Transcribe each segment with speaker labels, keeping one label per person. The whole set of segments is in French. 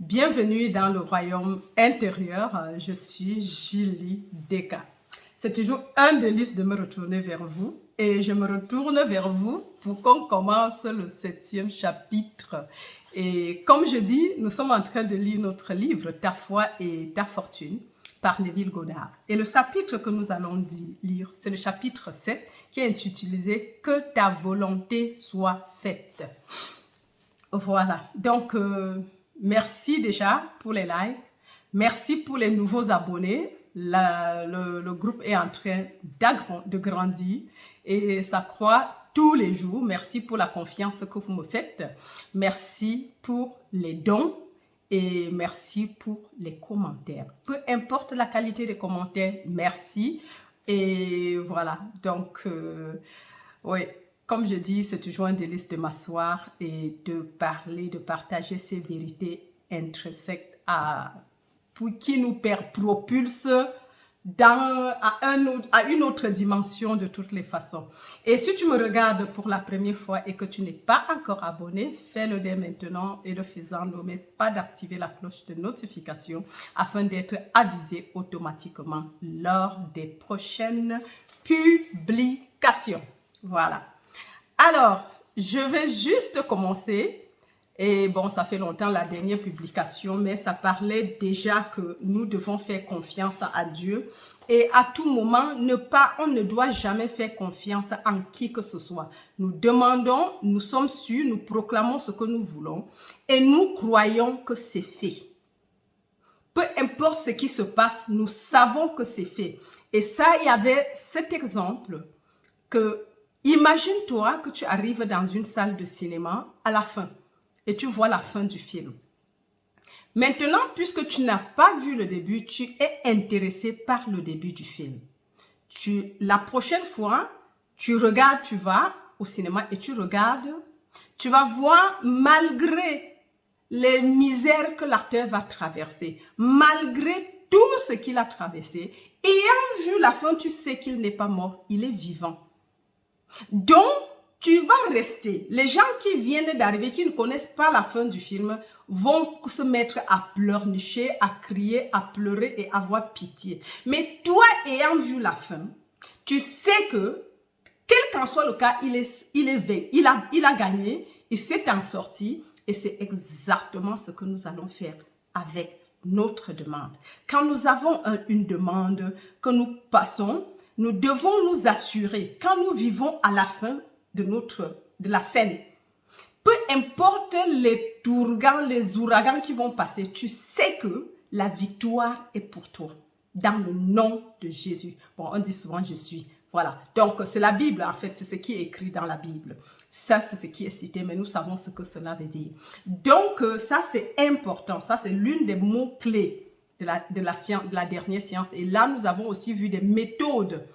Speaker 1: Bienvenue dans le royaume intérieur. Je suis Julie Deka. C'est toujours un délice de me retourner vers vous et je me retourne vers vous pour qu'on commence le 7e chapitre. Et comme je dis, nous sommes en train de lire notre livre « Ta foi et ta fortune » par Neville Goddard. Et le chapitre que nous allons lire, c'est le chapitre 7 qui est intitulé « Que ta volonté soit faite ». Voilà, donc merci déjà pour les likes, merci pour les nouveaux abonnés. Le groupe est en train de grandir et ça croît tous les jours. Merci pour la confiance que vous me faites. Merci pour les dons et merci pour les commentaires. Peu importe la qualité des commentaires, merci. Et voilà, donc, oui. Comme je dis, c'est toujours un délice de m'asseoir et de parler, de partager ces vérités intrinsèques qui nous propulsent à une autre dimension de toutes les façons. Et si tu me regardes pour la première fois et que tu n'es pas encore abonné, fais-le dès maintenant et le faisant, n'oublie pas d'activer la cloche de notification afin d'être avisé automatiquement lors des prochaines publications. Voilà. Alors, je vais juste commencer, et bon, ça fait longtemps la dernière publication, mais ça parlait déjà que nous devons faire confiance à Dieu et à tout moment, on ne doit jamais faire confiance en qui que ce soit. Nous demandons, nous sommes sûrs, nous proclamons ce que nous voulons et nous croyons que c'est fait. Peu importe ce qui se passe, nous savons que c'est fait. Et ça, il y avait cet exemple que imagine-toi que tu arrives dans une salle de cinéma à la fin et tu vois la fin du film. Maintenant, puisque tu n'as pas vu le début, tu es intéressé par le début du film. La prochaine fois, tu vas au cinéma et tu regardes, tu vas voir malgré les misères que l'acteur va traverser, malgré tout ce qu'il a traversé, ayant vu la fin, tu sais qu'il n'est pas mort, il est vivant. Donc, tu vas rester. Les gens qui viennent d'arriver, qui ne connaissent pas la fin du film, vont se mettre à pleurnicher, à crier, à pleurer et avoir pitié. Mais toi, ayant vu la fin, tu sais que, quel qu'en soit le cas, il a gagné, il s'est en sorti et c'est exactement ce que nous allons faire avec notre demande. Quand nous avons une demande que nous passons, nous devons nous assurer, quand nous vivons à la fin de la scène, peu importe les ouragans qui vont passer, tu sais que la victoire est pour toi, dans le nom de Jésus. Bon, on dit souvent « je suis ». Voilà, donc c'est la Bible en fait, c'est ce qui est écrit dans la Bible. Ça, c'est ce qui est cité, mais nous savons ce que cela veut dire. Donc, ça c'est important, ça c'est l'une des mots-clés de la dernière séance. Et là, nous avons aussi vu des méthodes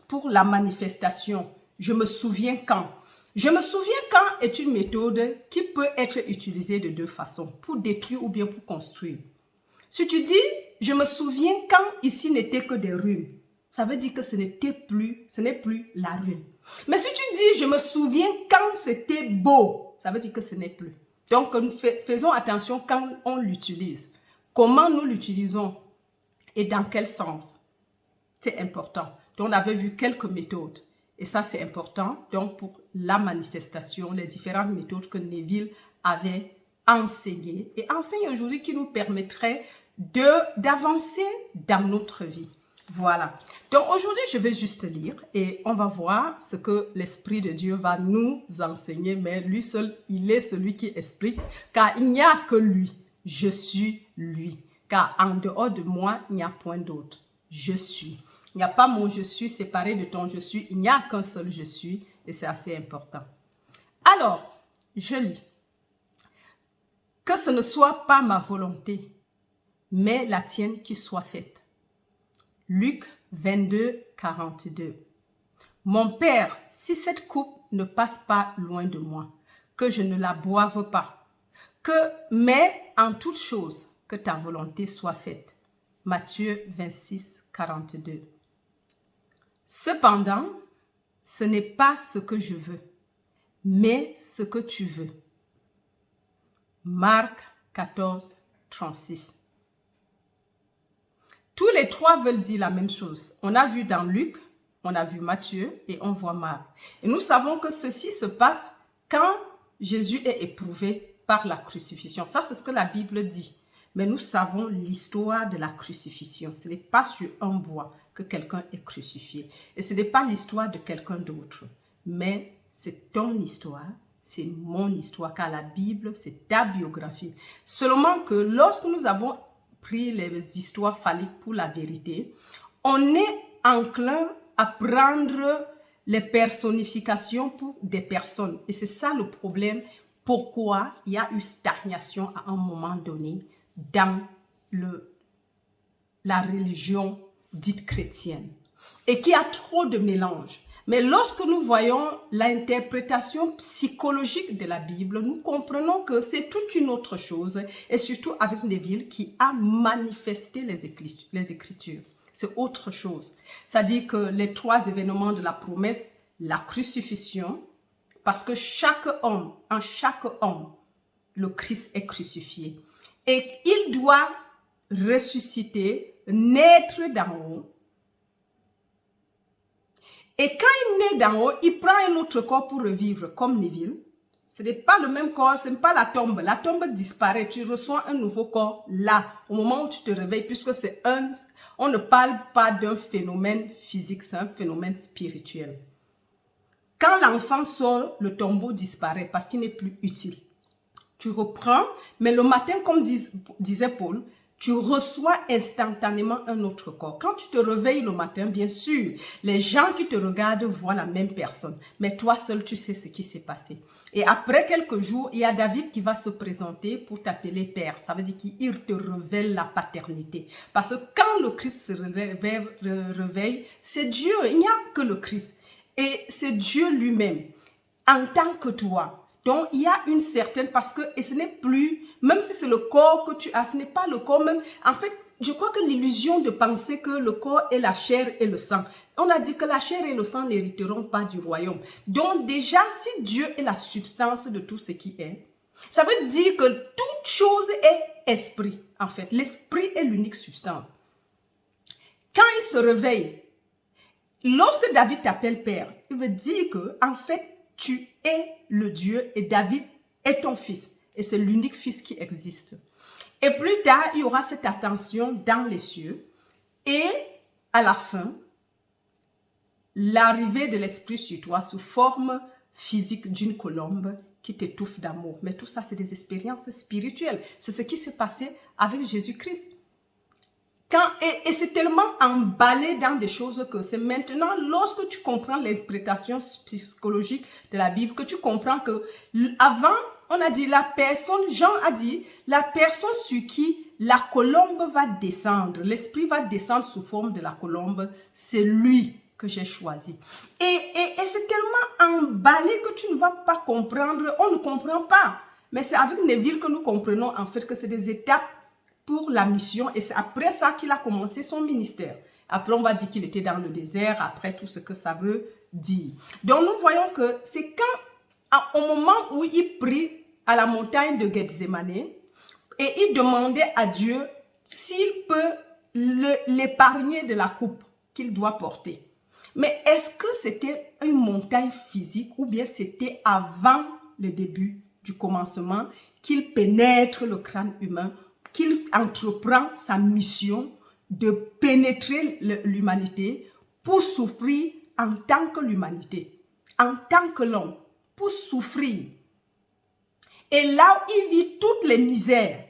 Speaker 1: pour la manifestation. Je me souviens quand. Je me souviens quand est une méthode qui peut être utilisée de deux façons, pour détruire ou bien pour construire. Si tu dis, je me souviens quand ici n'était que des ruines, ça veut dire que ce n'est plus la ruine. Mais si tu dis, je me souviens quand c'était beau, ça veut dire que ce n'est plus. Donc, faisons attention quand on l'utilise. Comment nous l'utilisons et dans quel sens? C'est important. Donc, on avait vu quelques méthodes. Et ça, c'est important. Donc, pour la manifestation, les différentes méthodes que Neville avait enseignées et enseigne aujourd'hui qui nous permettraient d'avancer dans notre vie. Voilà. Donc, aujourd'hui, je vais juste lire et on va voir ce que l'Esprit de Dieu va nous enseigner. Mais lui seul, il est celui qui explique, car il n'y a que lui. Je suis lui. Car en dehors de moi, il n'y a point d'autre. Je suis. Il n'y a pas mon je suis séparé de ton je suis. Il n'y a qu'un seul je suis et c'est assez important. Alors, je lis. Que ce ne soit pas ma volonté, mais la tienne qui soit faite. Luc 22, 42. Mon Père, si cette coupe ne passe pas loin de moi, que je ne la boive pas, mais en toute chose, que ta volonté soit faite. Matthieu 26, 42. Cependant, ce n'est pas ce que je veux, mais ce que tu veux. Marc 14, 36. Tous les trois veulent dire la même chose. On a vu dans Luc, on a vu Matthieu et on voit Marc. Et nous savons que ceci se passe quand Jésus est éprouvé par la crucifixion. Ça, c'est ce que la Bible dit. Mais nous savons l'histoire de la crucifixion. Ce n'est pas sur un bois que quelqu'un est crucifié. Et ce n'est pas l'histoire de quelqu'un d'autre. Mais c'est ton histoire, c'est mon histoire, car la Bible, c'est ta biographie. Seulement que lorsque nous avons pris les histoires phalliques pour la vérité, on est enclin à prendre les personnifications pour des personnes. Et c'est ça le problème. Pourquoi il y a eu stagnation à un moment donné dans la religion dite chrétienne et qu'il y a trop de mélange. Mais lorsque nous voyons l'interprétation psychologique de la Bible, nous comprenons que c'est toute une autre chose et surtout avec Neville qui a manifesté les Écritures. C'est autre chose. C'est-à-dire que les trois événements de la promesse, la crucifixion, parce que en chaque homme, le Christ est crucifié. Et il doit ressusciter, naître d'en haut. Et quand il naît d'en haut, il prend un autre corps pour revivre, comme Neville. Ce n'est pas le même corps, ce n'est pas la tombe. La tombe disparaît, tu reçois un nouveau corps là, au moment où tu te réveilles, puisque on ne parle pas d'un phénomène physique, c'est un phénomène spirituel. Quand l'enfant sort, le tombeau disparaît parce qu'il n'est plus utile. Tu reprends, mais le matin, comme disait Paul, tu reçois instantanément un autre corps. Quand tu te réveilles le matin, bien sûr, les gens qui te regardent voient la même personne. Mais toi seul, tu sais ce qui s'est passé. Et après quelques jours, il y a David qui va se présenter pour t'appeler père. Ça veut dire qu'il te révèle la paternité. Parce que quand le Christ se réveille, c'est Dieu. Il n'y a que le Christ. Et c'est Dieu lui-même, en tant que toi. Donc, il y a une certaine, parce que, et ce n'est plus, même si c'est le corps que tu as, ce n'est pas le corps même. En fait, je crois que l'illusion de penser que le corps est la chair et le sang. On a dit que la chair et le sang n'hériteront pas du royaume. Donc, déjà, si Dieu est la substance de tout ce qui est, ça veut dire que toute chose est esprit, en fait. L'esprit est l'unique substance. Quand il se réveille, lorsque David t'appelle père, il veut dire que, en fait, tu es le Dieu et David est ton fils. Et c'est l'unique fils qui existe. Et plus tard, il y aura cette attention dans les cieux. Et à la fin, l'arrivée de l'esprit sur toi sous forme physique d'une colombe qui t'étouffe d'amour. Mais tout ça, c'est des expériences spirituelles. C'est ce qui s'est passé avec Jésus-Christ. Et c'est tellement emballé dans des choses que c'est maintenant, lorsque tu comprends l'interprétation psychologique de la Bible, que tu comprends que avant, on a dit la personne, Jean a dit, la personne sur qui la colombe va descendre, l'esprit va descendre sous forme de la colombe, c'est lui que j'ai choisi. Et c'est tellement emballé que tu ne vas pas comprendre, on ne comprend pas. Mais c'est avec Neville que nous comprenons en fait que c'est des étapes pour la mission et c'est après ça qu'il a commencé son ministère. Après, on va dire qu'il était dans le désert, après tout ce que ça veut dire. Donc, nous voyons que c'est quand, au moment où il prie à la montagne de Gethsémane et il demandait à Dieu s'il peut l'épargner de la coupe qu'il doit porter. Mais est-ce que c'était une montagne physique ou bien c'était avant le début du commencement qu'il pénètre le crâne humain, qu'il entreprend sa mission de pénétrer l'humanité pour souffrir en tant que l'humanité, en tant que l'homme, pour souffrir. Et là où il vit toutes les misères,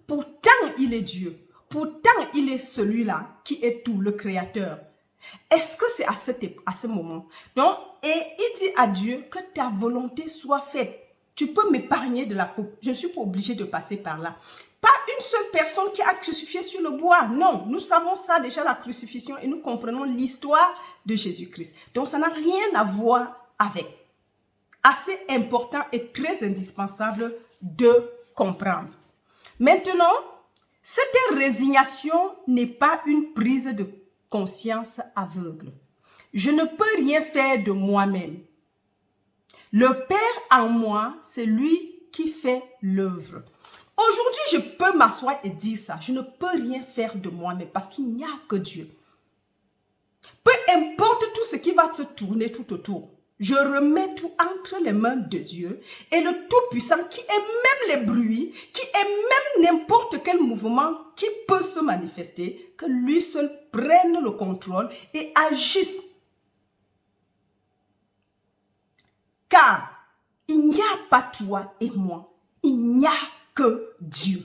Speaker 1: pourtant il est Dieu, pourtant il est celui-là qui est tout, le Créateur. Est-ce que c'est à ce moment? Donc, et il dit à Dieu que ta volonté soit faite. Tu peux m'épargner de la coupe. Je ne suis pas obligée de passer par là. Pas une seule personne qui a crucifié sur le bois. Non, nous savons ça déjà, la crucifixion, et nous comprenons l'histoire de Jésus-Christ. Donc, ça n'a rien à voir avec. Assez important et très indispensable de comprendre. Maintenant, cette résignation n'est pas une prise de conscience aveugle. Je ne peux rien faire de moi-même. Le Père en moi, c'est lui qui fait l'œuvre. Aujourd'hui, je peux m'asseoir et dire ça. Je ne peux rien faire de moi-même parce qu'il n'y a que Dieu. Peu importe tout ce qui va se tourner tout autour, je remets tout entre les mains de Dieu et le Tout-Puissant qui est même les bruits, qui est même n'importe quel mouvement qui peut se manifester, que lui seul prenne le contrôle et agisse. Car il n'y a pas toi et moi, il n'y a que Dieu.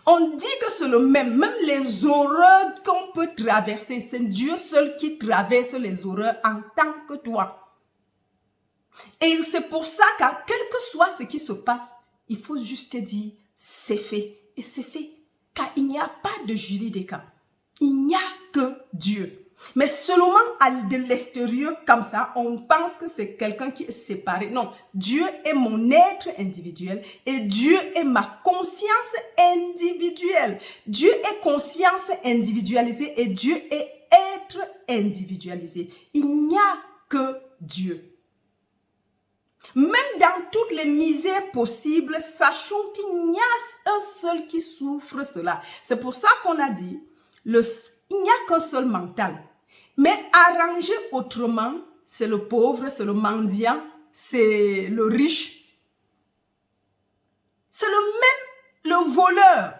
Speaker 1: On dit que c'est le même les horreurs qu'on peut traverser, c'est Dieu seul qui traverse les horreurs en tant que toi. Et c'est pour ça que quel que soit ce qui se passe, il faut juste dire c'est fait. Et c'est fait, car il n'y a pas de jury des cas. Il n'y a que Dieu. Mais seulement de l'extérieur comme ça, on pense que c'est quelqu'un qui est séparé. Non, Dieu est mon être individuel et Dieu est ma conscience individuelle. Dieu est conscience individualisée et Dieu est être individualisé. Il n'y a que Dieu. Même dans toutes les misères possibles, sachons qu'il n'y a un seul qui souffre cela. C'est pour ça qu'on a dit, il n'y a qu'un seul mental. Mais arrangé autrement, c'est le pauvre, c'est le mendiant, c'est le riche. C'est le voleur.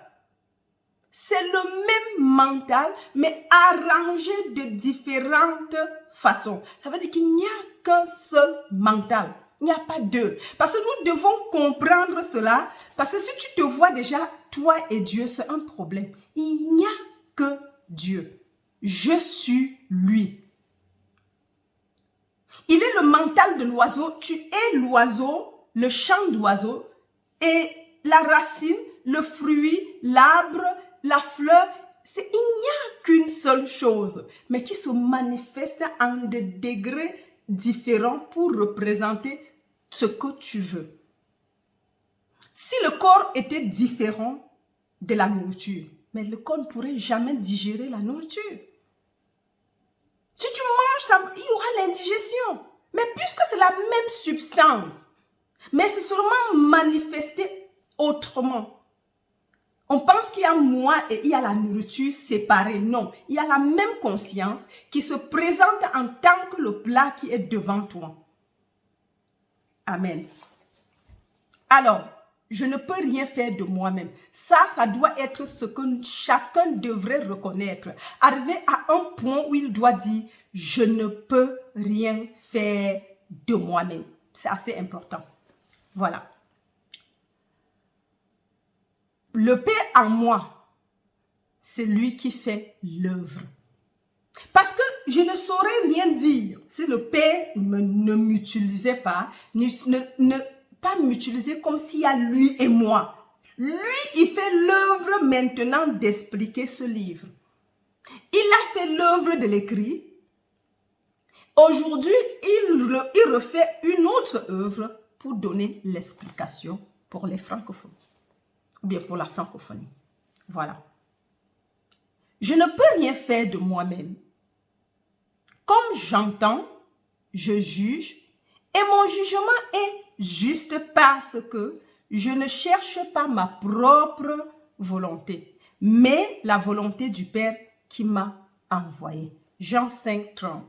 Speaker 1: C'est le même mental, mais arrangé de différentes façons. Ça veut dire qu'il n'y a qu'un seul mental. Il n'y a pas deux. Parce que nous devons comprendre cela. Parce que si tu te vois déjà, toi et Dieu, c'est un problème. Il n'y a que Dieu. Je suis lui. Il est le mental de l'oiseau. Tu es l'oiseau, le chant d'oiseau et la racine, le fruit, l'arbre, la fleur. Il n'y a qu'une seule chose, mais qui se manifeste en des degrés différents pour représenter ce que tu veux. Si le corps était différent de la nourriture, mais le corps ne pourrait jamais digérer la nourriture. Si tu manges, il y aura l'indigestion. Mais puisque c'est la même substance, mais c'est seulement manifesté autrement. On pense qu'il y a moi et il y a la nourriture séparée. Non, il y a la même conscience qui se présente en tant que le plat qui est devant toi. Amen. Alors, je ne peux rien faire de moi-même. Ça doit être ce que chacun devrait reconnaître. Arriver à un point où il doit dire, je ne peux rien faire de moi-même. C'est assez important. Voilà. Le Père en moi, c'est lui qui fait l'œuvre. Parce que je ne saurais rien dire si le Père ne m'utilisait pas, pas m'utiliser comme s'il y a lui et moi. Lui, il fait l'œuvre maintenant d'expliquer ce livre. Il a fait l'œuvre de l'écrit. Aujourd'hui, il refait une autre œuvre pour donner l'explication pour les francophones. Ou bien pour la francophonie. Voilà. Je ne peux rien faire de moi-même. Comme j'entends, je juge et mon jugement est juste parce que je ne cherche pas ma propre volonté, mais la volonté du Père qui m'a envoyé. Jean 5, 30.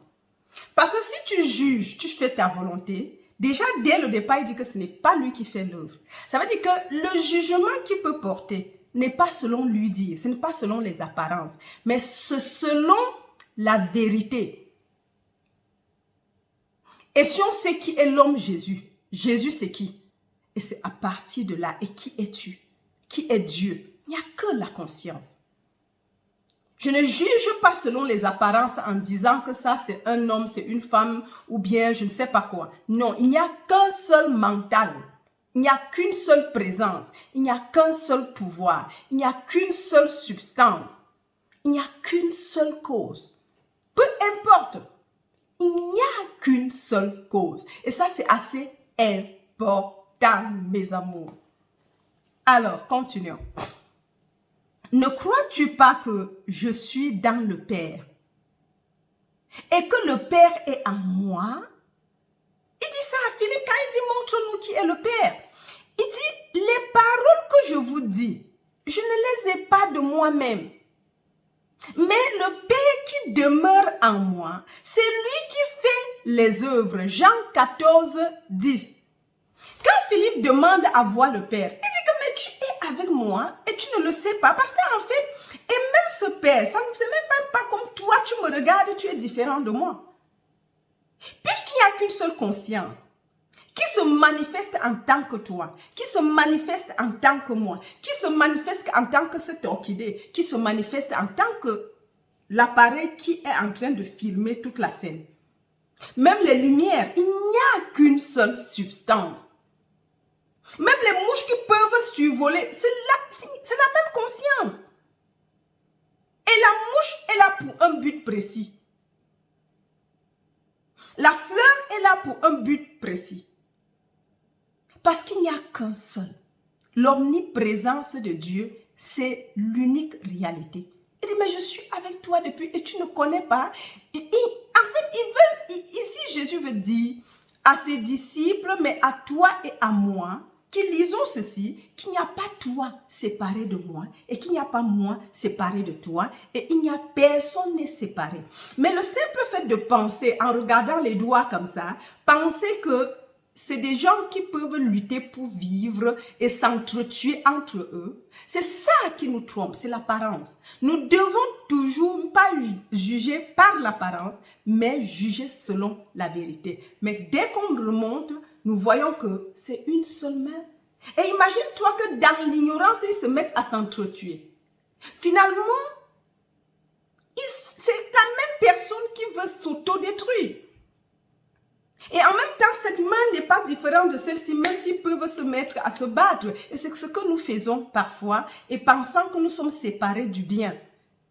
Speaker 1: Parce que si tu juges, tu fais ta volonté, déjà dès le départ, il dit que ce n'est pas lui qui fait l'œuvre. Ça veut dire que le jugement qu'il peut porter n'est pas selon lui dire, ce n'est pas selon les apparences, mais c'est selon la vérité. Et si on sait qui est l'homme Jésus, Jésus c'est qui? Et c'est à partir de là, et qui es-tu? Qui est Dieu? Il n'y a que la conscience. Je ne juge pas selon les apparences en disant que ça c'est un homme, c'est une femme ou bien je ne sais pas quoi. Non, il n'y a qu'un seul mental. Il n'y a qu'une seule présence. Il n'y a qu'un seul pouvoir. Il n'y a qu'une seule substance. Il n'y a qu'une seule cause. Peu importe. Il n'y a qu'une seule cause. Et ça c'est assez important, mes amours. Alors, continuons. Ne crois-tu pas que je suis dans le Père et que le Père est en moi? Il dit ça à Philippe quand il dit montre-nous qui est le Père. Il dit les paroles que je vous dis de moi-même. Mais le Père qui demeure en moi, c'est lui qui fait les œuvres. Jean 14, 10. Quand Philippe demande à voir le Père, il dit que mais tu es avec moi et tu ne le sais pas. Parce qu'en fait, et même ce Père, ça ne fait même pas comme toi, tu me regardes, tu es différent de moi. Puisqu'il n'y a qu'une seule conscience, qui se manifeste en tant que toi, qui se manifeste en tant que moi, qui se manifeste en tant que cette orchidée, qui se manifeste en tant que l'appareil qui est en train de filmer toute la scène. Même les lumières, il n'y a qu'une seule substance. Même les mouches qui peuvent survoler, c'est la même conscience. Et la mouche est là pour un but précis. La fleur est là pour un but précis. Parce qu'il n'y a qu'un seul. L'omniprésence de Dieu, c'est l'unique réalité. Il dit, mais je suis avec toi depuis et tu ne connais pas. En fait, ici, Jésus veut dire à ses disciples, mais à toi et à moi, qui lisons ceci, qu'il n'y a pas toi séparé de moi et qu'il n'y a pas moi séparé de toi et il n'y a personne n'est séparé. Mais le simple fait de penser, en regardant les doigts comme ça, penser que c'est des gens qui peuvent lutter pour vivre et s'entretuer entre eux. C'est ça qui nous trompe, c'est l'apparence. Nous devons toujours pas juger par l'apparence, mais juger selon la vérité. Mais dès qu'on remonte, nous voyons que c'est une seule main. Et imagine-toi que dans l'ignorance, ils se mettent à s'entretuer. Finalement, c'est la même personne qui veut s'autodétruire. Et en même temps, cette main n'est pas différente de celle-ci, même s'ils peuvent se mettre à se battre. Et c'est ce que nous faisons parfois, et pensant que nous sommes séparés du bien.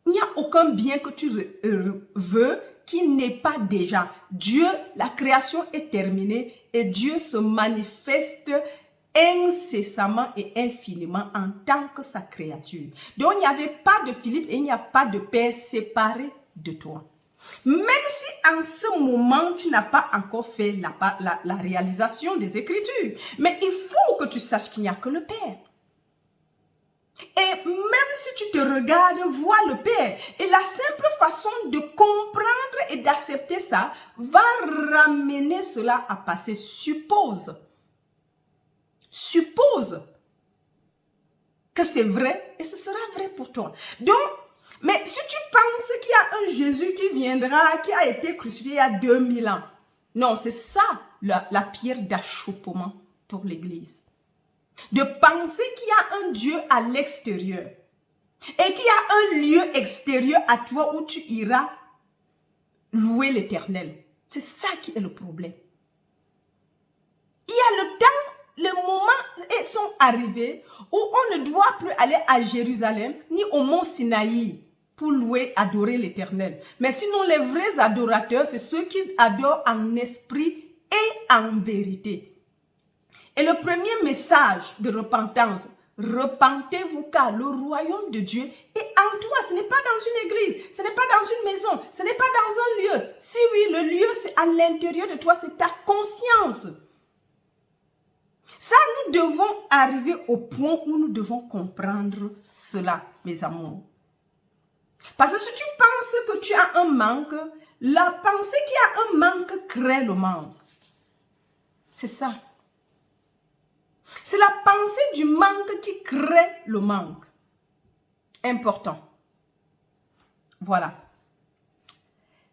Speaker 1: Il n'y a aucun bien que tu veux qui n'est pas déjà. Dieu, la création est terminée, et Dieu se manifeste incessamment et infiniment en tant que sa créature. Donc, il n'y avait pas de Philippe et il n'y a pas de Père séparé de toi. Même si en ce moment, tu n'as pas encore fait la réalisation des Écritures. Mais il faut que tu saches qu'il n'y a que le Père. Et même si tu te regardes, vois le Père. Et la simple façon de comprendre et d'accepter ça va ramener cela à passer. Suppose que c'est vrai et ce sera vrai pour toi. Donc, mais si tu penses qu'il y a un Jésus qui viendra, qui a été crucifié il y a 2000 ans, non, c'est ça la pierre d'achoppement pour l'Église. De penser qu'il y a un Dieu à l'extérieur et qu'il y a un lieu extérieur à toi où tu iras louer l'Éternel. C'est ça qui est le problème. Il y a le temps, les moments sont arrivés où on ne doit plus aller à Jérusalem ni au mont Sinaï pour louer, adorer l'Éternel. Mais sinon, les vrais adorateurs, c'est ceux qui adorent en esprit et en vérité. Et le premier message de repentance, repentez-vous car le royaume de Dieu est en toi. Ce n'est pas dans une église, ce n'est pas dans une maison, ce n'est pas dans un lieu. Si oui, le lieu c'est à l'intérieur de toi, c'est ta conscience. Ça, nous devons arriver au point où nous devons comprendre cela, mes amours. Parce que si tu penses que tu as un manque, la pensée qu'il y a un manque crée le manque. C'est ça. C'est la pensée du manque qui crée le manque. Important. Voilà.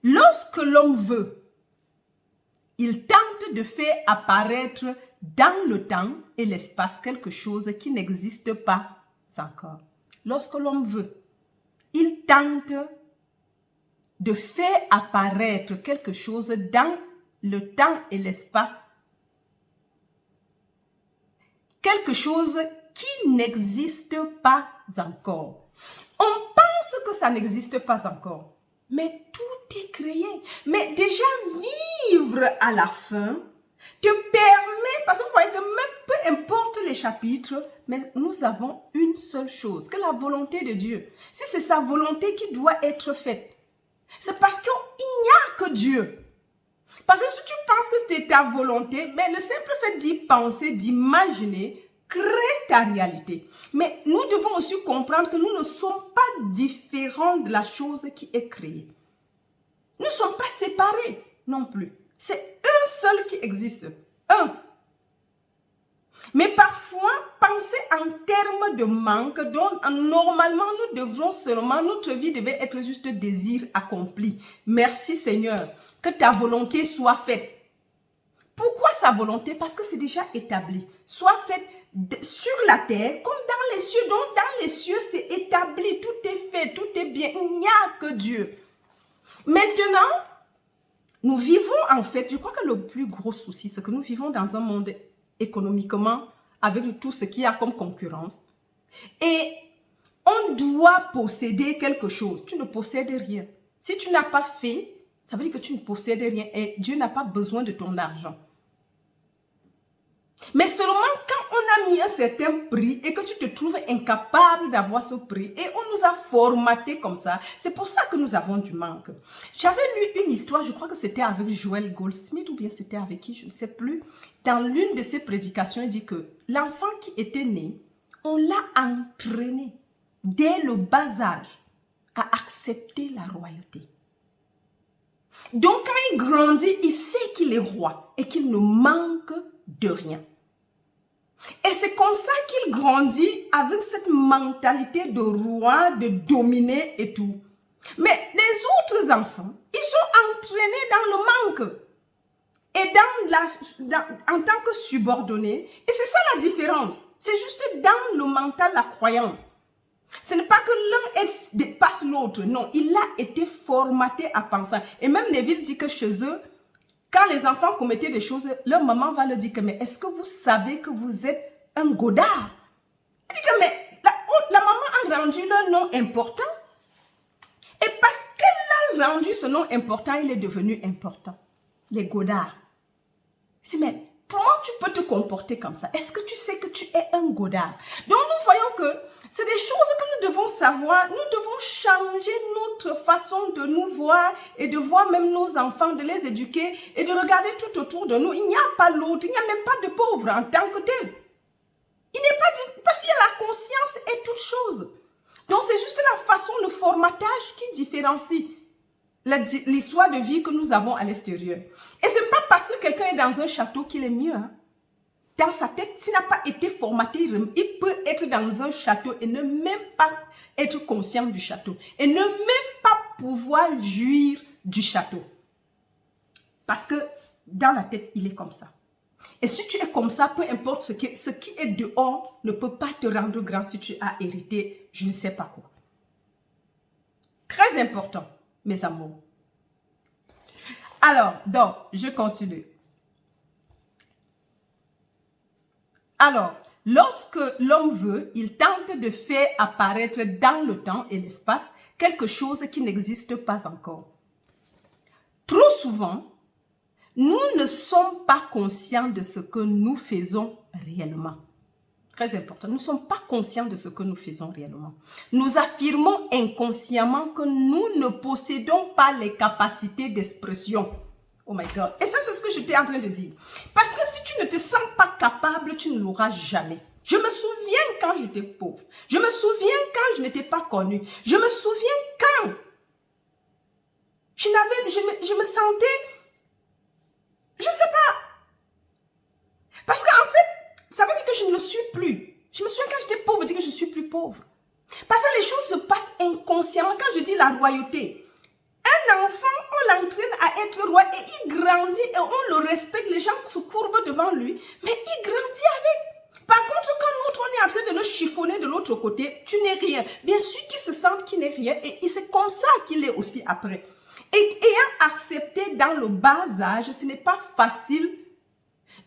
Speaker 1: Lorsque l'homme veut, il tente de faire apparaître dans le temps et l'espace quelque chose qui n'existe pas encore. Lorsque l'homme veut, il tente de faire apparaître quelque chose dans le temps et l'espace. Quelque chose qui n'existe pas encore. On pense que ça n'existe pas encore. Mais tout est créé. Mais déjà vivre à la fin te permet, parce que vous voyez que même peu importe les chapitres, mais nous avons une seule chose, que la volonté de Dieu. Si c'est sa volonté qui doit être faite, c'est parce qu'il n'y a que Dieu. Parce que si tu penses que c'était ta volonté, mais le simple fait d'y penser, d'imaginer, crée ta réalité. Mais nous devons aussi comprendre que nous ne sommes pas différents de la chose qui est créée. Nous ne sommes pas séparés non plus. C'est un seul qui existe. Un. Mais parfois, penser en termes de manque, donc normalement nous devons seulement, notre vie devait être juste désir accompli. Merci Seigneur, que ta volonté soit faite. Pourquoi sa volonté? Parce que c'est déjà établi. Soit faite sur la terre comme dans les cieux. Donc dans les cieux, c'est établi, tout est fait, tout est bien. Il n'y a que Dieu. Maintenant, nous vivons en fait, je crois que le plus gros souci, c'est que nous vivons dans un monde économiquement avec tout ce qu'il y a comme concurrence. Et on doit posséder quelque chose. Tu ne possèdes rien. Si tu n'as pas fait, ça veut dire que tu ne possèdes rien et Dieu n'a pas besoin de ton argent. Mais seulement quand on a mis un certain prix et que tu te trouves incapable d'avoir ce prix et on nous a formaté comme ça, c'est pour ça que nous avons du manque. J'avais lu une histoire, je crois que c'était avec Joel Goldsmith ou bien c'était avec qui, je ne sais plus. Dans l'une de ses prédications, il dit que l'enfant qui était né, on l'a entraîné dès le bas âge à accepter la royauté. Donc quand il grandit, il sait qu'il est roi et qu'il ne manque de rien. Et c'est comme ça qu'il grandit avec cette mentalité de roi, de dominer et tout. Mais les autres enfants, ils sont entraînés dans le manque et en tant que subordonnés. Et c'est ça la différence. C'est juste dans le mental, la croyance. Ce n'est pas que l'un dépasse l'autre. Non, il a été formaté à penser. Et même Neville dit que chez eux, quand les enfants commettaient des choses, leur maman va leur dire que mais est-ce que vous savez que vous êtes un godard? Elle dit que mais la maman a rendu leur nom important. Et parce qu'elle a rendu ce nom important, il est devenu important. Les godards. Je dis mais comment tu peux te comporter comme ça? Est-ce que tu sais que tu es un godard? Donc nous voyons que c'est des choses que nous devons savoir. Nous devons changer notre façon de nous voir et de voir même nos enfants, de les éduquer et de regarder tout autour de nous. Il n'y a pas l'autre, il n'y a même pas de pauvre en tant que tel. Il n'est pas parce qu'il y a la conscience et toute chose. Donc c'est juste la façon, le formatage qui différencie l'histoire de vie que nous avons à l'extérieur. Et ce n'est pas parce que quelqu'un est dans un château qu'il est mieux. Hein. Dans sa tête, s'il n'a pas été formaté, il peut être dans un château et ne même pas être conscient du château. Et ne même pas pouvoir jouir du château. Parce que dans la tête, il est comme ça. Et si tu es comme ça, peu importe ce qui est dehors ne peut pas te rendre grand si tu as hérité je ne sais pas quoi. Très important. Mes amours. Alors, donc, je continue. Alors, lorsque l'homme veut, il tente de faire apparaître dans le temps et l'espace quelque chose qui n'existe pas encore. Trop souvent, nous ne sommes pas conscients de ce que nous faisons réellement. Très important. Nous ne sommes pas conscients de ce que nous faisons réellement. Nous affirmons inconsciemment que nous ne possédons pas les capacités d'expression. Oh my God. Et ça, c'est ce que j'étais en train de dire. Parce que si tu ne te sens pas capable, tu ne l'auras jamais. Je me souviens quand j'étais pauvre. Je me souviens quand je n'étais pas connue. Je me souviens quand je me sentais, je ne sais pas. Parce qu'en fait, ça veut dire que je ne le suis plus. Je me souviens quand j'étais pauvre, je dis que je suis plus pauvre. Parce que les choses se passent inconsciemment. Quand je dis la royauté, un enfant, on l'entraîne à être roi et il grandit et on le respecte. Les gens se courbent devant lui, mais il grandit avec. Par contre, quand l'autre, on est en train de le chiffonner de l'autre côté, tu n'es rien. Bien sûr qu'il se sente qu'il n'est rien et c'est comme ça qu'il est aussi après. Et ayant accepté dans le bas âge, ce n'est pas facile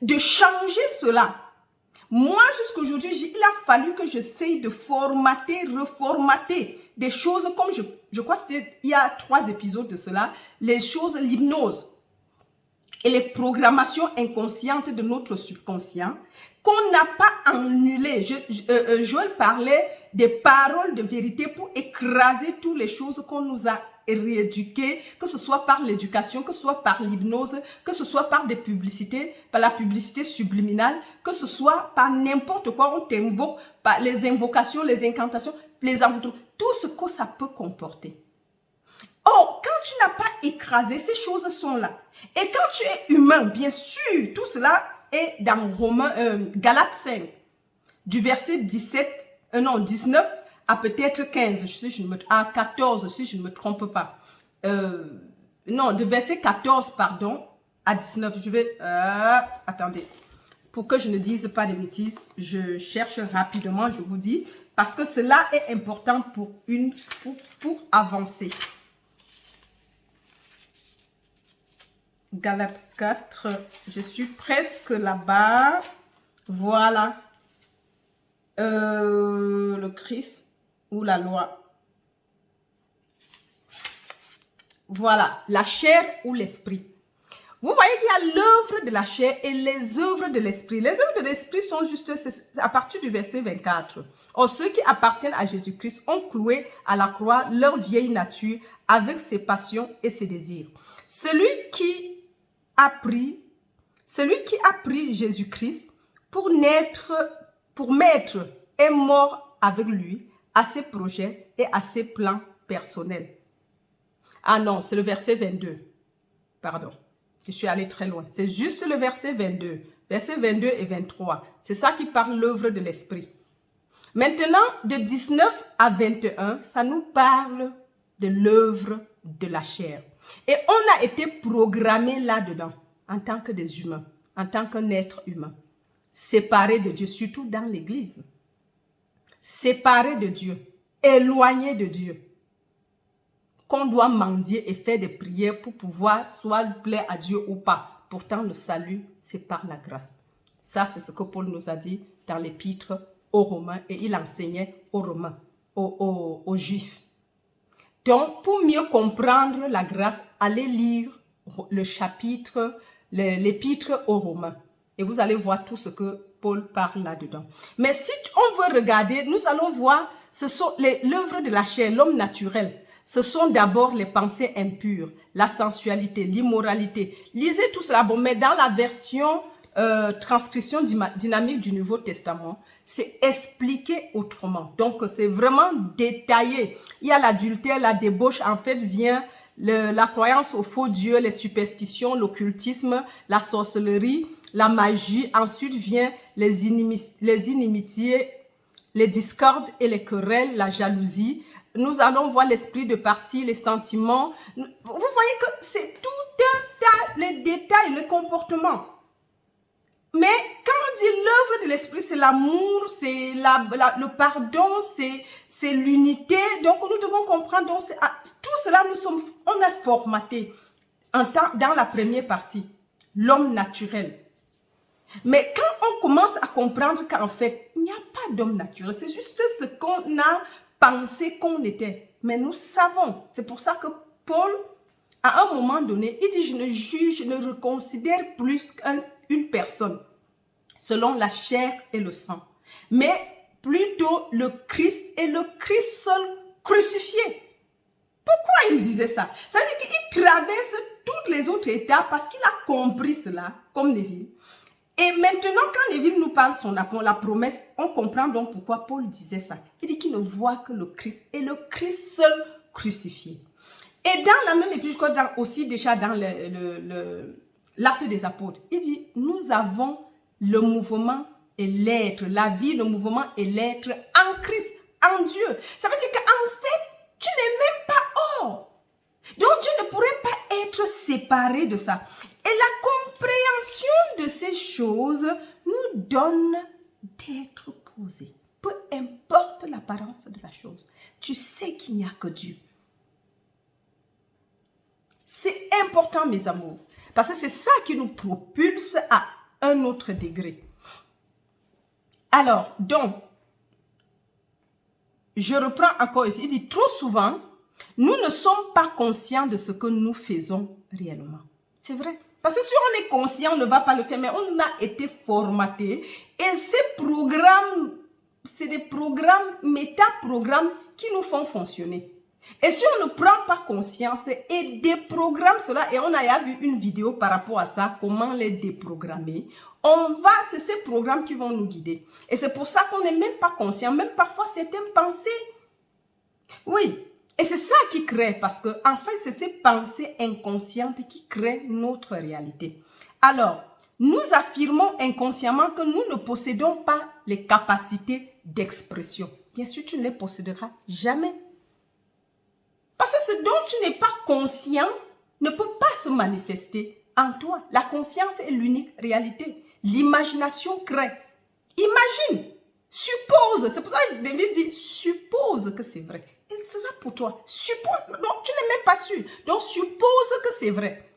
Speaker 1: de changer cela. Moi, jusqu'à aujourd'hui, il a fallu que j'essaye de formater, reformater des choses comme je crois que c'était il y a 3 épisodes de cela, les choses, l'hypnose et les programmations inconscientes de notre subconscient qu'on n'a pas annulées. Joël parlait des paroles de vérité pour écraser toutes les choses qu'on nous a rééduquer, que ce soit par l'éducation, que ce soit par l'hypnose, que ce soit par des publicités, par la publicité subliminale, que ce soit par n'importe quoi, on t'invoque, par les invocations, les incantations, les envoûtements, tout ce que ça peut comporter. Or, quand tu n'as pas écrasé, ces choses sont là. Et quand tu es humain, bien sûr, tout cela est dans Galates 5, du verset 19 à peut-être 15, à 14, si je ne me trompe pas. Non, de verset 14, pardon, à 19. Je vais... attendez. Pour que je ne dise pas de bêtises, je cherche rapidement, je vous dis, parce que cela est important pour avancer. Galates 4, je suis presque là-bas. Voilà. Le Christ ou la loi. Voilà, la chair ou l'esprit. Vous voyez qu'il y a l'œuvre de la chair et les œuvres de l'esprit. Les œuvres de l'esprit sont juste à partir du verset 24. Or, ceux qui appartiennent à Jésus-Christ ont cloué à la croix leur vieille nature avec ses passions et ses désirs. Celui qui a pris Jésus-Christ pour mettre est mort avec lui à ses projets et à ses plans personnels. Ah non, c'est le verset 22. Pardon, je suis allée très loin. C'est juste le verset 22. Verset 22 et 23. C'est ça qui parle de l'œuvre de l'esprit. Maintenant, de 19 à 21, ça nous parle de l'œuvre de la chair. Et on a été programmé là-dedans en tant que des humains, en tant qu'un être humain, séparé de Dieu, surtout dans l'Église. Séparé de Dieu, éloigné de Dieu, qu'on doit mendier et faire des prières pour pouvoir soit plaire à Dieu ou pas. Pourtant, le salut, c'est par la grâce. Ça, c'est ce que Paul nous a dit dans l'épître aux Romains et il enseignait aux Romains, aux Juifs. Donc, pour mieux comprendre la grâce, allez lire le chapitre, l'épître aux Romains et vous allez voir tout ce que Paul parle là-dedans. Mais si on veut regarder, nous allons voir, ce sont l'œuvre de la chair, l'homme naturel. Ce sont d'abord les pensées impures, la sensualité, l'immoralité. Lisez tout cela. Bon, mais dans la version transcription dynamique du Nouveau Testament, c'est expliqué autrement. Donc, c'est vraiment détaillé. Il y a l'adultère, la débauche, en fait, vient la croyance au faux Dieu, les superstitions, l'occultisme, la sorcellerie, la magie. Ensuite vient les inimitiés, les discordes et les querelles, la jalousie. Nous allons voir l'esprit de parti, les sentiments. Vous voyez que c'est tout un tas, les détails, le comportement. Mais quand on dit l'œuvre de l'esprit, c'est l'amour, c'est le pardon, c'est l'unité. Donc nous devons comprendre, donc, tout cela, on est formaté dans la première partie, l'homme naturel. Mais quand on commence à comprendre qu'en fait, il n'y a pas d'homme naturel, c'est juste ce qu'on a pensé qu'on était. Mais nous savons, c'est pour ça que Paul, à un moment donné, il dit, je ne juge, je ne reconsidère plus une personne selon la chair et le sang, mais plutôt le Christ et le Christ seul crucifié. Pourquoi il disait ça? Ça veut dire qu'il traverse toutes les autres étapes parce qu'il a compris cela, comme Neville. Et maintenant, quand Neville nous parle la promesse, on comprend donc pourquoi Paul disait ça. Il dit qu'il ne voit que le Christ et le Christ seul crucifié. Et dans la même épître, je crois aussi déjà dans l'acte des apôtres, il dit, nous avons le mouvement et l'être, la vie, le mouvement et l'être en Christ, en Dieu. Ça veut dire qu'en fait, tu n'es même pas hors. Donc, Dieu ne pourrait pas être séparé de ça. Et la compréhension de ces choses nous donne d'être posés. Peu importe l'apparence de la chose, tu sais qu'il n'y a que Dieu. C'est important, mes amours, parce que c'est ça qui nous propulse à un autre degré. Alors, donc, je reprends encore ici. Il dit, trop souvent, nous ne sommes pas conscients de ce que nous faisons réellement. C'est vrai. Parce que si on est conscient, on ne va pas le faire, mais on a été formaté. Et ces programmes, c'est des programmes, méta-programmes qui nous font fonctionner. Et si on ne prend pas conscience et déprogramme cela, et on a vu une vidéo par rapport à ça, comment les déprogrammer, c'est ces programmes qui vont nous guider. Et c'est pour ça qu'on n'est même pas conscient, même parfois certaines pensées. Oui, et c'est ça qui crée, parce que en fait, c'est ces pensées inconscientes qui créent notre réalité. Alors, nous affirmons inconsciemment que nous ne possédons pas les capacités d'expression. Bien sûr, tu ne les posséderas jamais. Parce que ce dont tu n'es pas conscient ne peut pas se manifester en toi. La conscience est l'unique réalité. L'imagination crée. Imagine, suppose, c'est pour ça que David dit, suppose que c'est vrai. Il sera pour toi. Suppose, donc tu n'es même pas sûr. Donc suppose que c'est vrai.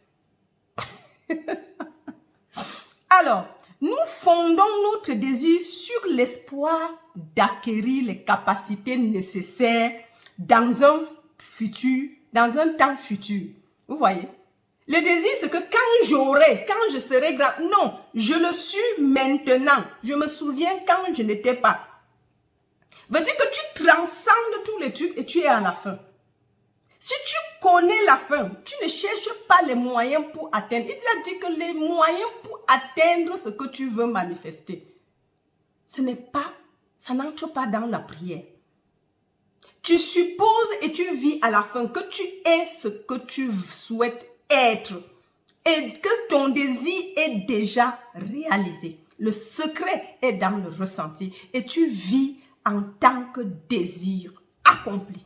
Speaker 1: Alors, nous fondons notre désir sur l'espoir d'acquérir les capacités nécessaires dans un temps futur. Vous voyez? Le désir, c'est que quand je serai grand, non, je le suis maintenant. Je me souviens quand je n'étais pas. Veut dire que tu transcendes tous les trucs et tu es à la fin. Si tu connais la fin, tu ne cherches pas les moyens pour atteindre. Il t'a dit que les moyens pour atteindre ce que tu veux manifester, ça n'entre pas dans la prière. Tu supposes et tu vis à la fin que tu es ce que tu souhaites être et que ton désir est déjà réalisé. Le secret est dans le ressenti et tu vis en tant que désir accompli.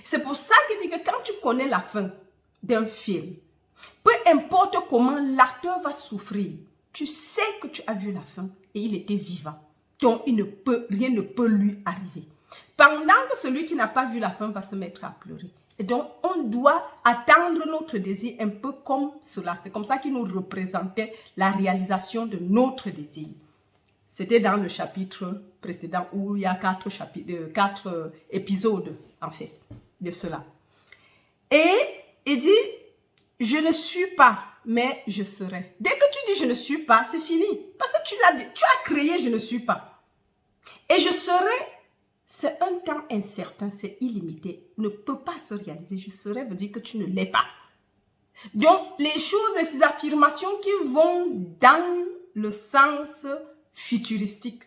Speaker 1: C'est pour ça qu'il dit que quand tu connais la fin d'un film, peu importe comment l'acteur va souffrir, tu sais que tu as vu la fin et il était vivant. Donc rien ne peut lui arriver. Pendant que celui qui n'a pas vu la fin va se mettre à pleurer. Et donc, on doit attendre notre désir un peu comme cela. C'est comme ça qu'il nous représentait la réalisation de notre désir. C'était dans le chapitre précédent où il y a 4 épisodes, en fait, de cela. Et il dit, je ne suis pas, mais je serai. Dès que tu dis je ne suis pas, c'est fini. Parce que tu as créé je ne suis pas. Et je serai, c'est un temps incertain, c'est illimité, ne peut pas se réaliser. Je serai veut dire que tu ne l'es pas. Donc, les choses, les affirmations qui vont dans le sens futuristique,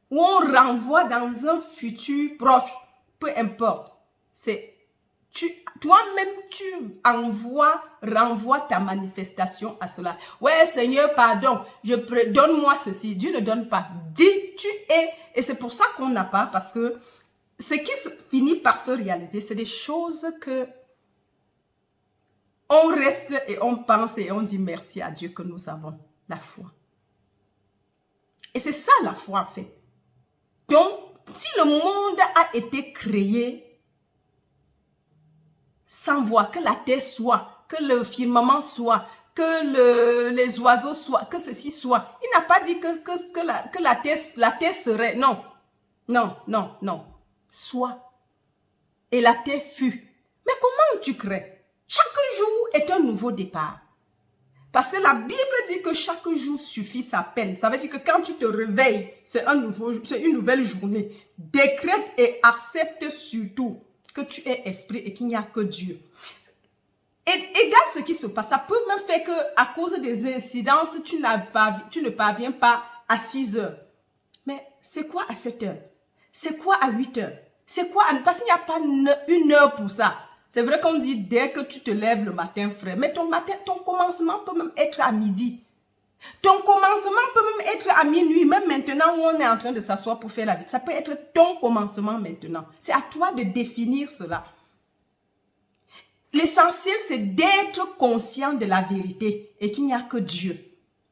Speaker 1: où on renvoie dans un futur proche, peu importe, c'est toi-même tu renvoies ta manifestation à cela. Ouais, Seigneur, pardon, donne-moi ceci. Dieu ne donne pas. Dis, tu es. Et c'est pour ça qu'on n'a pas, parce que ce qui finit par se réaliser, c'est des choses que on reste et on pense et on dit merci à Dieu que nous avons la foi. Et c'est ça la foi en fait. Donc, si le monde a été créé sans voir, que la terre soit, que le firmament soit, que les oiseaux soient, que ceci soit. Il n'a pas dit que la terre serait. Non, non, non, non. Soit. Et la terre fut. Mais comment tu crées? Chaque jour est un nouveau départ. Parce que la Bible dit que chaque jour suffit sa peine. Ça veut dire que quand tu te réveilles, c'est une nouvelle journée. Décrète et accepte surtout que tu es esprit et qu'il n'y a que Dieu. Et égal ce qui se passe, ça peut même faire qu'à cause des incidences, tu ne parviens pas à 6 heures. Mais c'est quoi à 7 heures? C'est quoi à 8 heures? C'est quoi parce qu'il n'y a pas une heure pour ça. C'est vrai qu'on dit dès que tu te lèves le matin, frère, mais ton commencement peut même être à midi. Ton commencement peut même être à minuit, même maintenant où on est en train de s'asseoir pour faire la vie. Ça peut être ton commencement maintenant. C'est à toi de définir cela. L'essentiel, c'est d'être conscient de la vérité et qu'il n'y a que Dieu.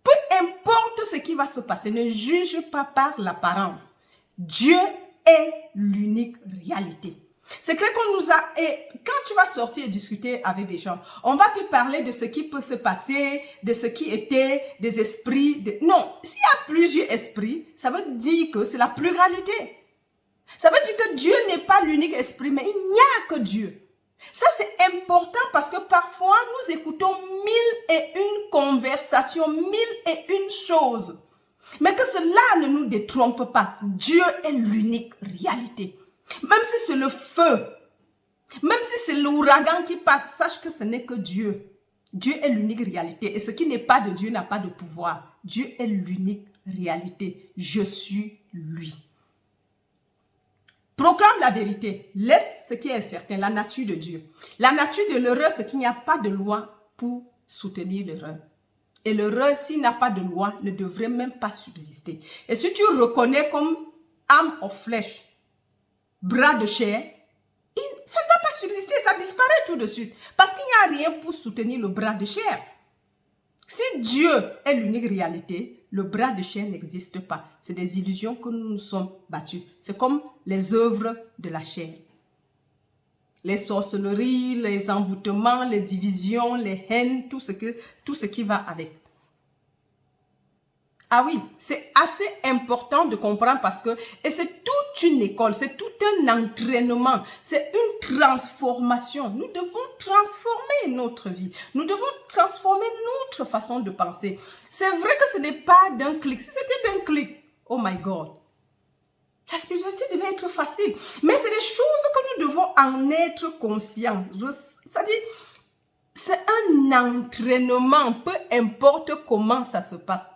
Speaker 1: Peu importe ce qui va se passer, ne juge pas par l'apparence. Dieu est l'unique réalité. C'est clair qu'on nous a... Et quand tu vas sortir et discuter avec des gens, on va te parler de ce qui peut se passer, de ce qui était, des esprits. Non, s'il y a plusieurs esprits, ça veut dire que c'est la pluralité. Ça veut dire que Dieu n'est pas l'unique esprit, mais il n'y a que Dieu. Ça, c'est important parce que parfois, nous écoutons 1001 conversations, 1001 choses. Mais que cela ne nous détrompe pas. Dieu est l'unique réalité. Même si c'est le feu, Même si c'est l'ouragan qui passe, sache que ce n'est que Dieu. Dieu est l'unique réalité. Et ce qui n'est pas de Dieu n'a pas de pouvoir. Dieu est l'unique réalité. Je suis lui. Proclame la vérité. Laisse ce qui est certain, la nature de Dieu. La nature de l'erreur, c'est qu'il n'y a pas de loi pour soutenir l'erreur. Et l'erreur, s'il n'a pas de loi, ne devrait même pas subsister. Et si tu reconnais comme âme of flesh, bras de chair, ça ne va pas subsister, ça disparaît tout de suite. Parce qu'il n'y a rien pour soutenir le bras de chair. Si Dieu est l'unique réalité, le bras de chair n'existe pas. C'est des illusions que nous nous sommes battus. C'est comme les œuvres de la chair. Les sorcelleries, les envoûtements, les divisions, les haines, tout ce qui va avec. Ah oui, c'est assez important de comprendre parce que, et c'est toute une école, c'est tout un entraînement, c'est une transformation. Nous devons transformer notre vie, nous devons transformer notre façon de penser. C'est vrai que ce n'est pas d'un clic, si c'était d'un clic, oh my God, la spiritualité devait être facile. Mais c'est des choses que nous devons en être conscients. C'est-à-dire, c'est un entraînement, peu importe comment ça se passe.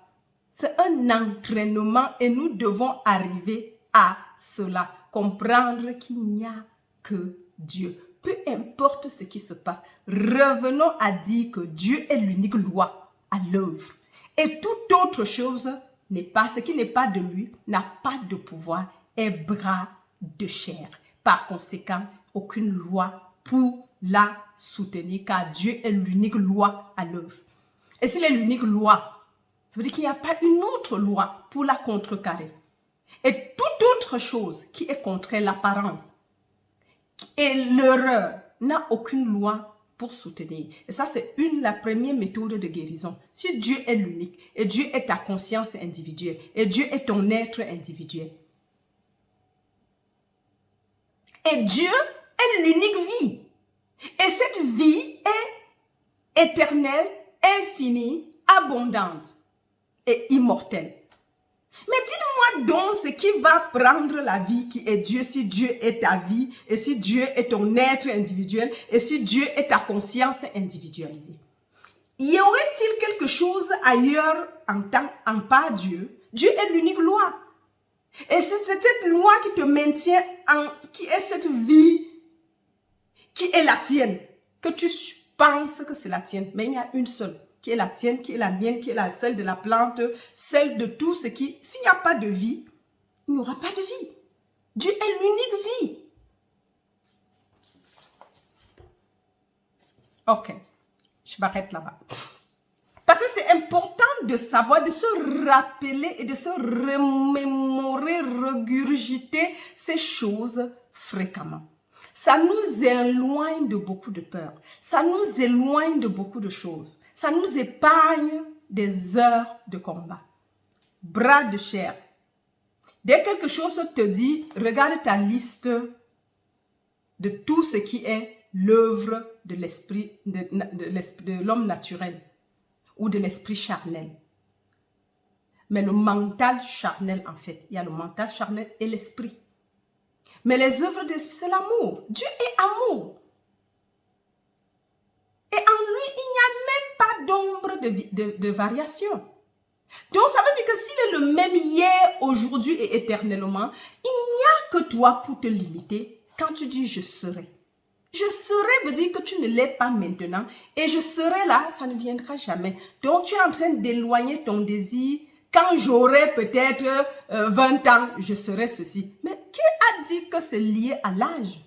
Speaker 1: C'est un entraînement et nous devons arriver à cela. Comprendre qu'il n'y a que Dieu. Peu importe ce qui se passe, revenons à dire que Dieu est l'unique loi à l'œuvre. Et toute autre chose n'est pas, ce qui n'est pas de lui, n'a pas de pouvoir, est bras de chair. Par conséquent, aucune loi pour la soutenir, car Dieu est l'unique loi à l'œuvre. Et s'il est l'unique loi, ça veut dire qu'il n'y a pas une autre loi pour la contrecarrer. Et toute autre chose qui est contre l'apparence et l'erreur n'a aucune loi pour soutenir. Et ça, c'est la première méthode de guérison. Si Dieu est l'unique, et Dieu est ta conscience individuelle, et Dieu est ton être individuel. Et Dieu est l'unique vie. Et cette vie est éternelle, infinie, abondante et immortelle. Mais dites-moi donc ce qui va prendre la vie qui est Dieu, si Dieu est ta vie, et si Dieu est ton être individuel, et si Dieu est ta conscience individualisée. Y aurait-il quelque chose ailleurs en pas Dieu? Dieu est l'unique loi. Et c'est cette loi qui te maintient, qui est cette vie, qui est la tienne, que tu penses que c'est la tienne, mais il y a une seule, qui est la tienne, qui est la mienne, qui est celle de la plante, celle de tout ce qui... S'il n'y a pas de vie, il n'y aura pas de vie. Dieu est l'unique vie. Ok, je m'arrête là-bas. Parce que c'est important de savoir, de se rappeler et de se remémorer, regurgiter ces choses fréquemment. Ça nous éloigne de beaucoup de peurs. Ça nous éloigne de beaucoup de choses. Ça nous épargne des heures de combat. Bras de chair. Dès que quelque chose te dit, regarde ta liste de tout ce qui est l'œuvre de l'esprit, de l'homme naturel ou de l'esprit charnel. Mais le mental charnel, en fait, il y a le mental charnel et l'esprit. Mais les œuvres de l'esprit, c'est l'amour. Dieu est amour. Et en lui, il n'y a même pas d'ombre de variation. Donc, ça veut dire que s'il est le même hier, aujourd'hui et éternellement, il n'y a que toi pour te limiter quand tu dis « je serai ». Je serai veut dire que tu ne l'es pas maintenant et je serai là, ça ne viendra jamais. Donc, tu es en train d'éloigner ton désir. Quand j'aurai peut-être 20 ans, je serai ceci. Mais qui a dit que c'est lié à l'âge?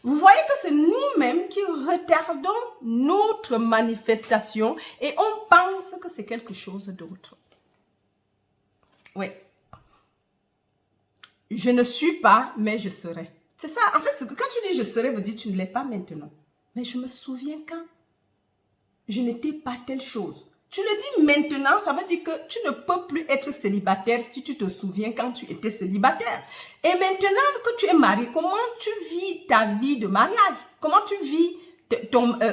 Speaker 1: Vous voyez que c'est nous-mêmes qui retardons notre manifestation et on pense que c'est quelque chose d'autre. Oui. Je ne suis pas, mais je serai. C'est ça. En fait, quand tu dis je serai, veut dire tu ne l'es pas maintenant. Mais je me souviens quand je n'étais pas telle chose. Tu le dis maintenant, ça veut dire que tu ne peux plus être célibataire si tu te souviens quand tu étais célibataire. Et maintenant que tu es marié, comment tu vis ta vie de mariage? Comment tu vis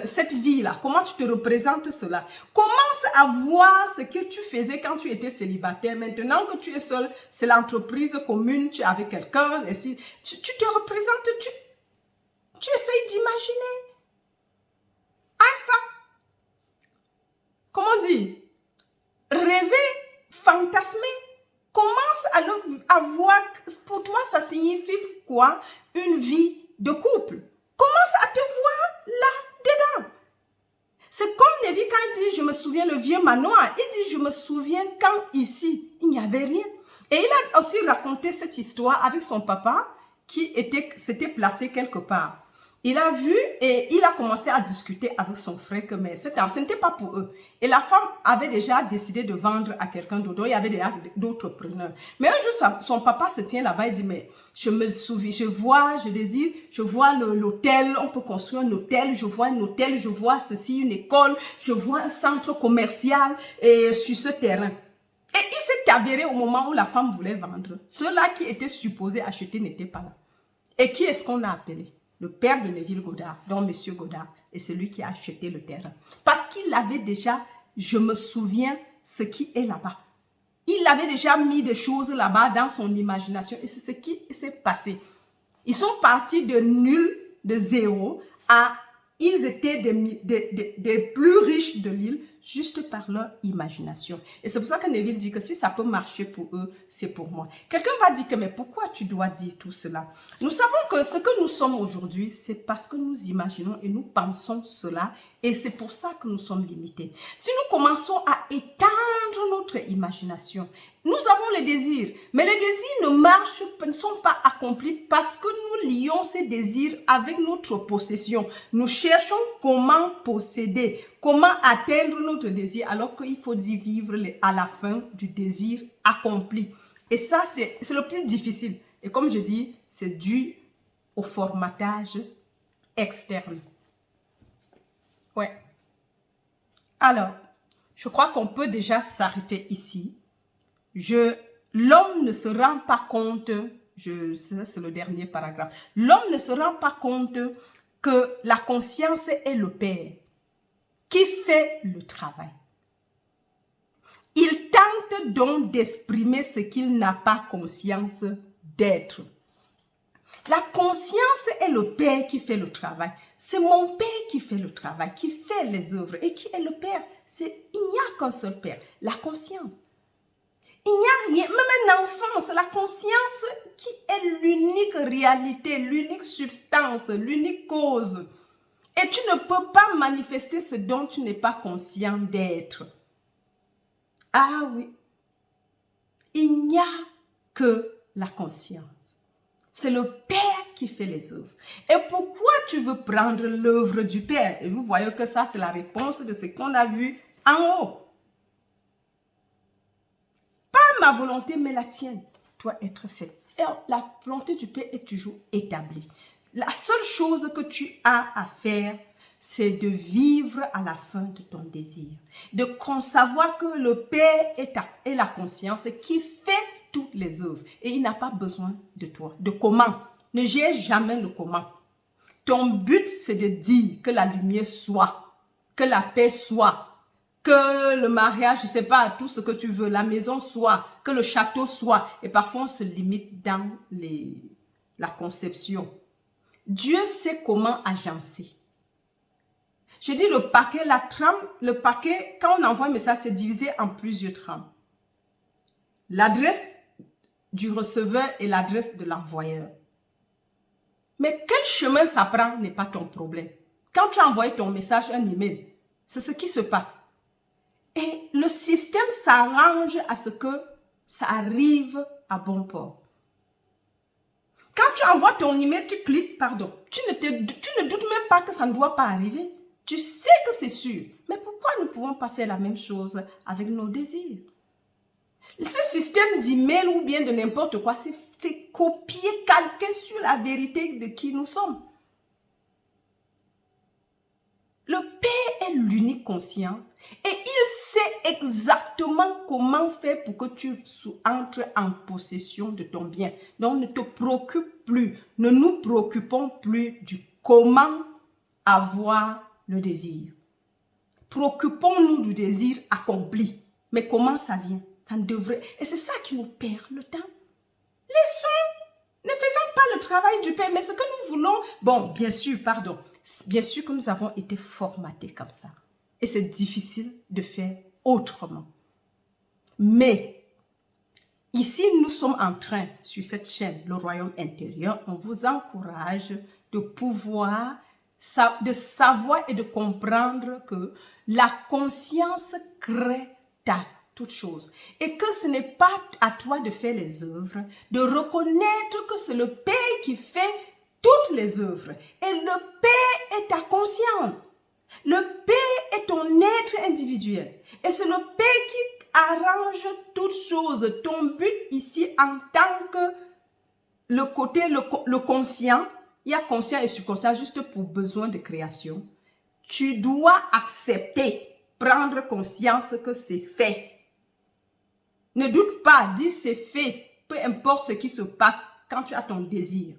Speaker 1: cette vie-là? Comment tu te représentes cela? Commence à voir ce que tu faisais quand tu étais célibataire. Maintenant que tu es seul, c'est l'entreprise commune, tu es avec quelqu'un. Tu te représentes, tu essayes d'imaginer. Enfin, comment dire, rêver, fantasmer, commence à voir, pour toi, ça signifie quoi? Une vie de couple. Commence à te voir là-dedans. C'est comme Nevi quand il dit, je me souviens, le vieux manoir, il dit, je me souviens quand ici, il n'y avait rien. Et il a aussi raconté cette histoire avec son papa qui s'était placé quelque part. Il a vu et il a commencé à discuter avec son frère que mais cet argent, ce n'était pas pour eux. Et la femme avait déjà décidé de vendre à quelqu'un d'autre. Il y avait déjà d'autres preneurs. Mais un jour, son papa se tient là-bas et dit, mais je me souviens, je vois l'hôtel, on peut construire un hôtel, je vois un hôtel, je vois ceci, une école, je vois un centre commercial sur ce terrain. Et il s'est avéré au moment où la femme voulait vendre. Ceux-là qui étaient supposés acheter n'étaient pas là. Et qui est-ce qu'on a appelé? Le père de Neville Goddard, donc M. Goddard, est celui qui a acheté le terrain. Parce qu'il avait déjà, je me souviens, ce qui est là-bas. Il avait déjà mis des choses là-bas dans son imagination et c'est ce qui s'est passé. Ils sont partis de nul, de zéro, à ils étaient des plus riches de l'île juste par leur imagination. Et c'est pour ça que Neville dit que si ça peut marcher pour eux, c'est pour moi. Quelqu'un va dire que mais pourquoi tu dois dire tout cela? Nous savons que ce que nous sommes aujourd'hui, c'est parce que nous imaginons et nous pensons cela et c'est pour ça que nous sommes limités. Si nous commençons à étendre notre imagination, nous avons les désirs, mais les désirs ne sont pas accomplis parce que nous lions ces désirs avec notre possession. Nous cherchons comment posséder, comment atteindre notre désir alors qu'il faut vivre à la fin du désir accompli. Et ça, c'est le plus difficile. Et comme je dis, c'est dû au formatage externe. Ouais. Alors, je crois qu'on peut déjà s'arrêter ici. L'homme ne se rend pas compte, c'est le dernier paragraphe, l'homme ne se rend pas compte que la conscience est le père qui fait le travail. Il tente donc d'exprimer ce qu'il n'a pas conscience d'être. La conscience est le père qui fait le travail. C'est mon père qui fait le travail, qui fait les œuvres. Et qui est le père? Il n'y a qu'un seul père, la conscience. Il n'y a rien, même un enfant, c'est la conscience qui est l'unique réalité, l'unique substance, l'unique cause. Et tu ne peux pas manifester ce dont tu n'es pas conscient d'être. Ah oui, il n'y a que la conscience. C'est le Père qui fait les œuvres. Et pourquoi tu veux prendre l'œuvre du Père? Et vous voyez que ça, c'est la réponse de ce qu'on a vu en haut. Pas ma volonté, mais la tienne doit être faite. Et la volonté du Père est toujours établie. La seule chose que tu as à faire, c'est de vivre à la fin de ton désir. De savoir que le Père est la conscience qui fait toutes les œuvres. Et il n'a pas besoin de toi. De comment? Ne gère jamais le comment. Ton but, c'est de dire que la lumière soit, que la paix soit, que le mariage, je ne sais pas, tout ce que tu veux, la maison soit, que le château soit. Et parfois, on se limite dans la conception. Dieu sait comment agencer. Je dis le paquet, la trame, le paquet, quand on envoie un message, c'est divisé en plusieurs trames. L'adresse du receveur et l'adresse de l'envoyeur. Mais quel chemin ça prend n'est pas ton problème. Quand tu as envoyé ton message, un email, c'est ce qui se passe. Et le système s'arrange à ce que ça arrive à bon port. Quand tu envoies ton email, tu cliques, pardon, tu ne doutes même pas que ça ne doit pas arriver. Tu sais que c'est sûr. Mais pourquoi nous ne pouvons pas faire la même chose avec nos désirs? Ce système d'email ou bien de n'importe quoi, c'est copier, calquer sur la vérité de qui nous sommes. Le Père est l'unique conscient et il sait exactement comment faire pour que tu entres en possession de ton bien. Donc ne te préoccupe plus, ne nous préoccupons plus du comment avoir le désir. Préoccupons-nous du désir accompli. Mais comment ça vient? Ça ne devrait... Et c'est ça qui nous perd le temps. Ne faisons pas le travail du Père. Mais ce que nous voulons, bon, bien sûr que nous avons été formatés comme ça. Et c'est difficile de faire autrement. Mais ici, nous sommes en train, sur cette chaîne, le Royaume intérieur, on vous encourage de pouvoir, de savoir et de comprendre que la conscience crée toute chose. Et que ce n'est pas à toi de faire les œuvres, de reconnaître que c'est le Père qui fait toutes les œuvres. Et le Père est ta conscience. Le Père est ton être individuel. Et c'est le Père qui arrange toutes choses. Ton but ici en tant que le côté, le conscient, il y a conscient et subconscient juste pour besoin de création. Tu dois accepter, prendre conscience que c'est fait. Ne doute pas, dis c'est fait, peu importe ce qui se passe quand tu as ton désir.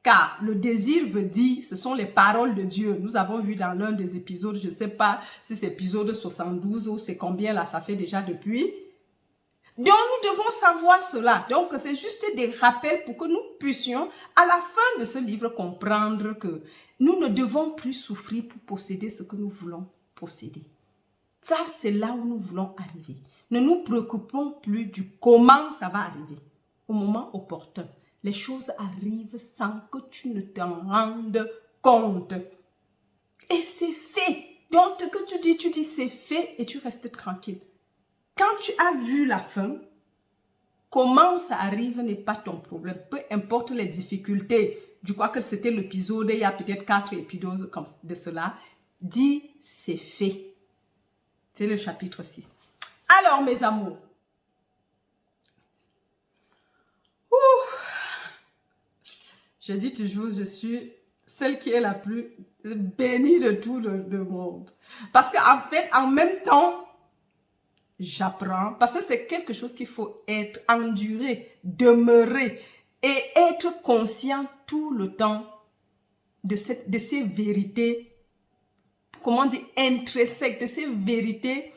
Speaker 1: Car le désir veut dire, ce sont les paroles de Dieu. Nous avons vu dans l'un des épisodes, je ne sais pas si c'est épisode 72 ou c'est combien là, ça fait déjà depuis. Donc nous devons savoir cela. Donc c'est juste des rappels pour que nous puissions à la fin de ce livre comprendre que nous ne devons plus souffrir pour posséder ce que nous voulons posséder. Ça, c'est là où nous voulons arriver. Ne nous préoccupons plus du comment ça va arriver. Au moment opportun, les choses arrivent sans que tu ne t'en rendes compte. Et c'est fait. Donc, que tu dis c'est fait et tu restes tranquille. Quand tu as vu la fin, comment ça arrive n'est pas ton problème. Peu importe les difficultés. Je crois que c'était l'épisode, il y a peut-être 4 épisodes comme de cela. Dis c'est fait. C'est le chapitre 6. Alors, mes amours, je dis toujours, je suis celle qui est la plus bénie de tout le monde. Parce qu'en fait, en même temps, j'apprends. Parce que c'est quelque chose qu'il faut être, endurer, demeurer et être conscient tout le temps de ces vérités, comment dire, intrinsèques, de ces vérités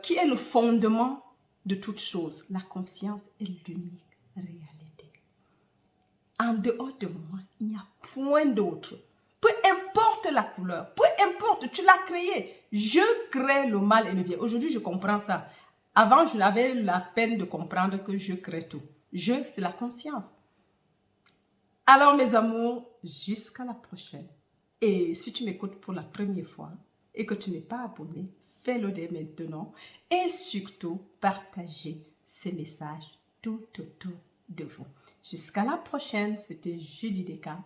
Speaker 1: qui est le fondement de toute chose. La conscience est l'unique réalité. En dehors de moi, il n'y a point d'autre. Peu importe la couleur, peu importe, tu l'as créé. Je crée le mal et le bien. Aujourd'hui, je comprends ça. Avant, je n'avais la peine de comprendre que je crée tout. Je, c'est la conscience. Alors, mes amours, jusqu'à la prochaine. Et si tu m'écoutes pour la première fois et que tu n'es pas abonné, fais-le dès maintenant. Et surtout, partagez ces messages tout autour de vous. Jusqu'à la prochaine, c'était Julie Descartes.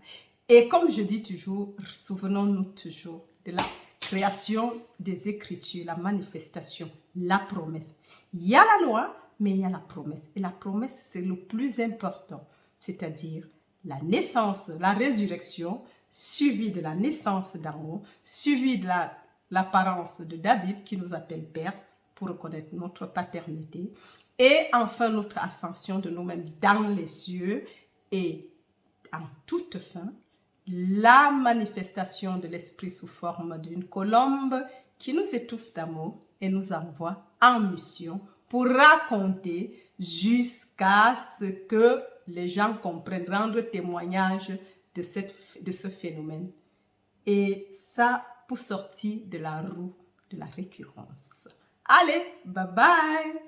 Speaker 1: Et comme je dis toujours, souvenons-nous toujours de la création des Écritures, la manifestation, la promesse. Il y a la loi, mais il y a la promesse. Et la promesse, c'est le plus important, c'est-à-dire la naissance, la résurrection, suivie de la naissance d'en haut, suivie de l'apparence de David qui nous appelle Père pour reconnaître notre paternité. Et enfin, notre ascension de nous-mêmes dans les cieux. Et en toute fin, la manifestation de l'Esprit sous forme d'une colombe qui nous étouffe d'amour et nous envoie en mission pour raconter jusqu'à ce que les gens comprennent, rendre témoignage de ce phénomène. Et ça, pour sortir de la roue de la récurrence. Allez, bye bye!